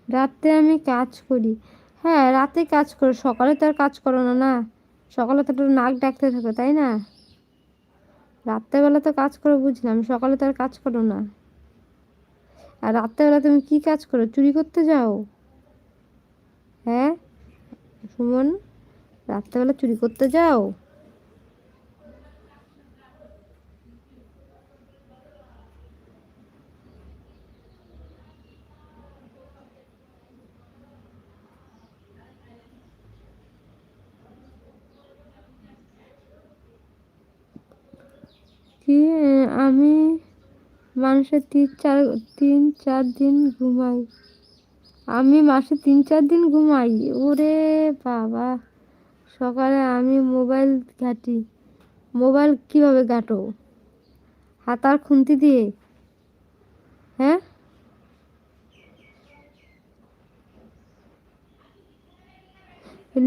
রাতে আমি কাজ করি। হ্যাঁ, রাতে কাজ করো, সকালে তো আর কাজ করো না, না? সকালে তো একটু নাক ডাকতে থাকো, তাই না? রাত্রেবেলা তো কাজ করো বুঝলাম, সকালে তো আর কাজ করো না। আর রাত্রেবেলা তুমি কি কাজ করো? চুরি করতে যাও? হ্যাঁ সুমন, রাত্রেবেলা চুরি করতে যাও? কি? আমি মানুষের 3-4 দিন ঘুমাই। আমি মাসে 3-4 দিন ঘুমাই? ওরে বাবা! সকালে আমি মোবাইল ঘাঁটি। মোবাইল কিভাবে ঘাঁটো? হাত আর খুন্তি দিয়ে? হ্যাঁ,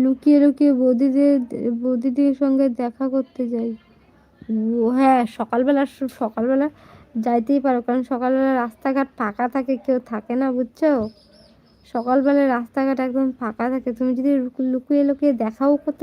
লুকিয়ে লুকিয়ে বৌদিদের সঙ্গে দেখা করতে যাই। ও হ্যাঁ, সকালবেলা সকালবেলা যাইতেই পারো, কারণ সকালবেলা রাস্তাঘাট ফাঁকা থাকে, কেউ থাকে না, বুঝছো? সকালবেলা রাস্তাঘাট একদম ফাঁকা থাকে, তুমি যদি লুকিয়ে লুকিয়ে দেখাও করতে